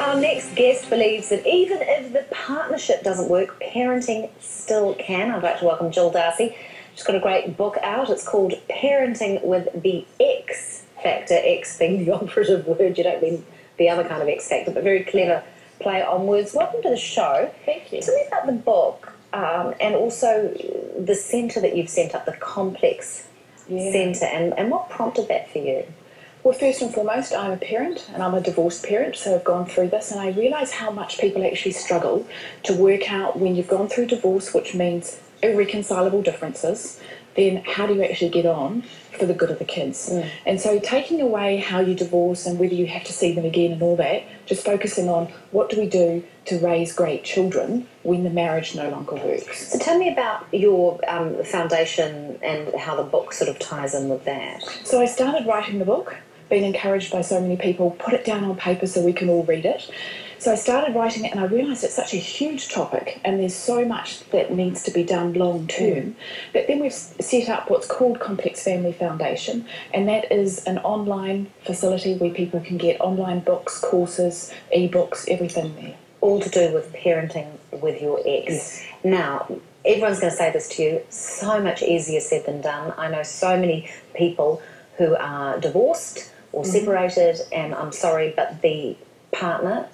Our next guest believes that even if the partnership doesn't work, parenting still can. I'd like to welcome Jill Darcey. She's got a great book out. It's called Parenting with the X Factor, X being the operative word. You don't mean the other kind of X Factor, but very clever play on words. Welcome to the show. Thank you. Tell me about the book and also the centre that you've set up, the Complex Centre, and what prompted that for you? Well, first and foremost, I'm a parent and I'm a divorced parent, so I've gone through this and I realise how much people actually struggle to work out when you've gone through divorce, which means irreconcilable differences, then how do you actually get on for the good of the kids? And so taking away how you divorce and whether you have to see them again and all that, just focusing on what do we do to raise great children when the marriage no longer works. So tell me about your foundation and how the book sort of ties in with that. So I started writing the book, been encouraged by so many people, put it down on paper so we can all read it. So I started writing it and I realised it's such a huge topic and there's so much that needs to be done long term. But then we've set up what's called Complex Family Foundation, and that is an online facility where people can get online books, courses, e-books, everything there. All to do with parenting with your ex. Yes. Now, everyone's going to say this to you, so much easier said than done. I know so many people who are divorced or separated, and I'm sorry, but the partner,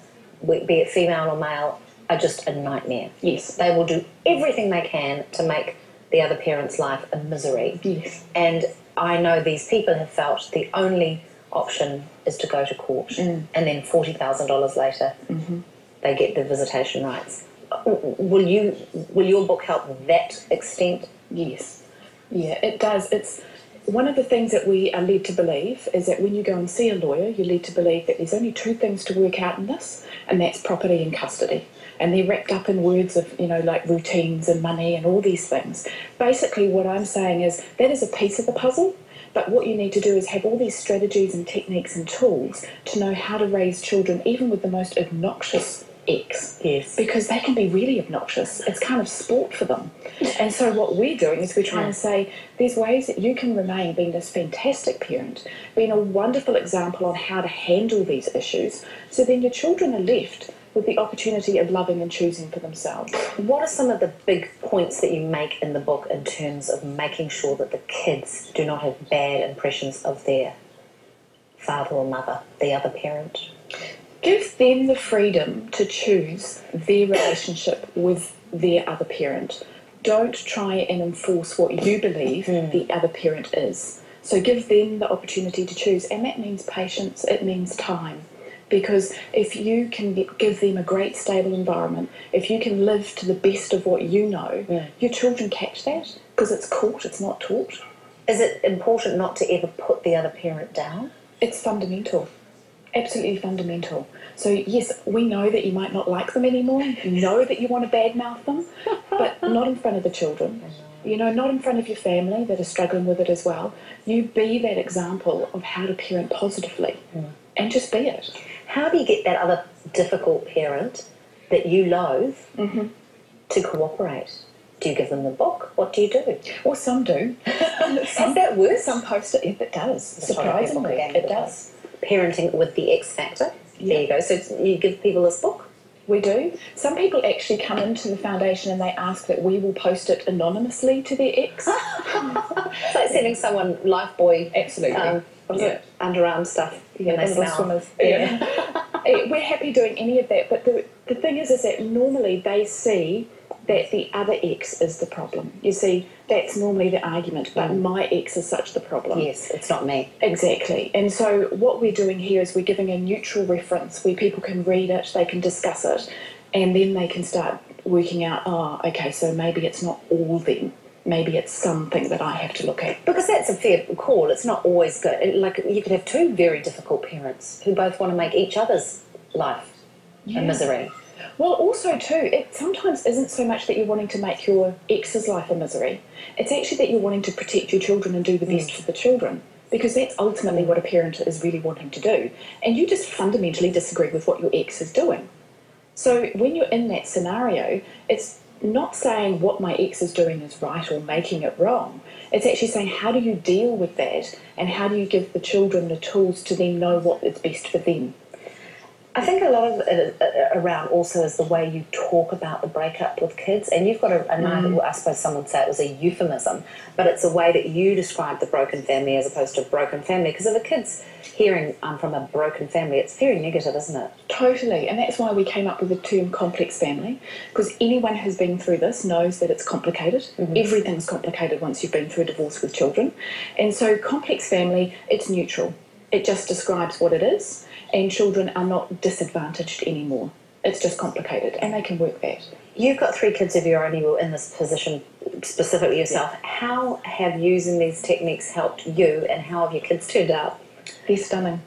be it female or male, are just a nightmare. Yes. They will do everything they can to make the other parent's life a misery. Yes. And I know these people have felt the only option is to go to court, and then $40,000 later they get the visitation rights. Will your book help that extent? Yes. Yeah, it does. It's one of the things that we are led to believe is that when you go and see a lawyer, you're led to believe that there's only two things to work out in this, and that's property and custody. And they're wrapped up in words of, like routines and money and all these things. Basically, what I'm saying is that is a piece of the puzzle, but what you need to do is have all these strategies and techniques and tools to know how to raise children, even with the most obnoxious ex. Yes. Because they can be really obnoxious. It's kind of sport for them. And so what we're doing is we're trying to say there's ways that you can remain being this fantastic parent, being a wonderful example on how to handle these issues, so then your children are left with the opportunity of loving and choosing for themselves. What are some of the big points that you make in the book in terms of making sure that the kids do not have bad impressions of their father or mother, the other parent? Give them the freedom to choose their relationship with their other parent. Don't try and enforce what you believe the other parent is. So give them the opportunity to choose, and that means patience, it means time. Because if you can give them a great, stable environment, if you can live to the best of what you know, your children catch that, because it's caught, it's not taught. Is it important not to ever put the other parent down? It's fundamental. Absolutely fundamental. So yes, we know that you might not like them anymore, you know that you want to badmouth them, but not in front of the children. Not in front of your family that are struggling with it as well. You be that example of how to parent positively, and just be it. How do you get that other difficult parent that you loathe to cooperate? Do you give them the book? What do you do? Well, some do. Has that worked? Some post it. It does. Surprisingly, it does. Parenting with the X Factor. There you go. So you give people this book? We do. Some people actually come into the foundation and they ask that we will post it anonymously to their ex. It's like sending someone Lifebuoy, absolutely, underarm stuff. Swimmers. We're happy doing any of that, but the thing is that normally they see that the other ex is the problem. You see, that's normally the argument, but my ex is such the problem. Yes, it's not me. Exactly. And so what we're doing here is we're giving a neutral reference where people can read it, they can discuss it, and then they can start working out, okay, so maybe it's not all them. Maybe it's something that I have to look at. Because that's a fair call. It's not always good. Like, you could have two very difficult parents who both want to make each other's life a misery. Well, also, too, it sometimes isn't so much that you're wanting to make your ex's life a misery. It's actually that you're wanting to protect your children and do the best for the children, because that's ultimately what a parent is really wanting to do. And you just fundamentally disagree with what your ex is doing. So when you're in that scenario, it's not saying what my ex is doing is right or making it wrong. It's actually saying, how do you deal with that, and how do you give the children the tools to then know what is best for them? I think a lot of it around also is the way you talk about the breakup with kids, and you've got I suppose some would say it was a euphemism, but it's a way that you describe the broken family as opposed to a broken family, because if a kid's hearing I'm from a broken family, it's very negative, isn't it? Totally, and that's why we came up with the term complex family, because anyone who's been through this knows that it's complicated. Everything's complicated once you've been through divorce with children, and so complex family, it's neutral. It just describes what it is, and children are not disadvantaged anymore. It's just complicated, and they can work that. You've got 3 kids of your own, you were in this position specifically yourself. Yeah. How have using these techniques helped you, and how have your kids turned out? They're stunning.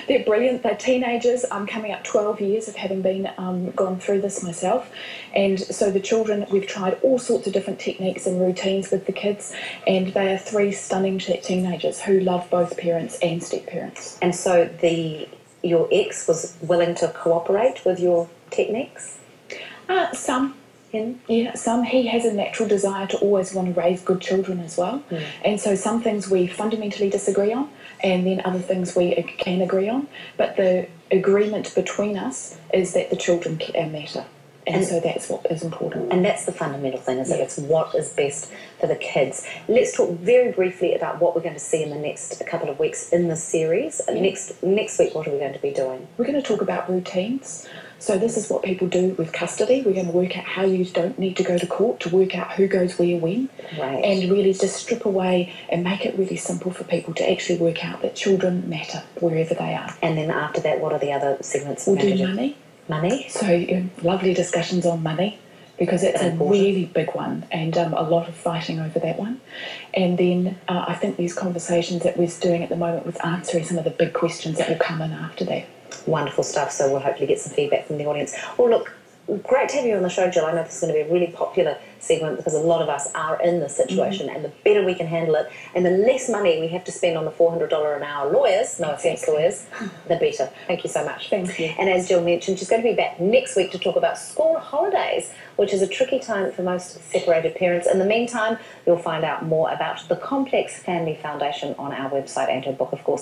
They're brilliant. They're teenagers. I'm coming up 12 years of having been gone through this myself. And so the children, we've tried all sorts of different techniques and routines with the kids, and they are 3 stunning teenagers who love both parents and step-parents. And so your ex was willing to cooperate with your techniques? Some. Yeah, some. He has a natural desire to always want to raise good children as well. And so some things we fundamentally disagree on, and then other things we can agree on. But the agreement between us is that the children matter. And so that's what is important. And that's the fundamental thing, is that it's what is best for the kids. Let's talk very briefly about what we're going to see in the next couple of weeks in the series. Next week, what are we going to be doing? We're going to talk about routines. So this is what people do with custody. We're going to work out how you don't need to go to court, to work out who goes where when, and really just strip away and make it really simple for people to actually work out that children matter wherever they are. And then after that, what are the other segments? We'll do money. Money? So lovely discussions on money, because it's a really big one, and a lot of fighting over that one. And then I think these conversations that we're doing at the moment with answering some of the big questions that will come in after that. Wonderful stuff. So we'll hopefully get some feedback from the audience. Well, look, great to have you on the show, Jill. I know this is going to be a really popular segment because a lot of us are in this situation, and the better we can handle it and the less money we have to spend on the $400 an hour lawyers, no offence lawyers, the better. Thank you so much. Thank you. And as Jill mentioned, she's going to be back next week to talk about school holidays, which is a tricky time for most separated parents. In the meantime, you'll find out more about the Complex Family Foundation on our website and her book, of course.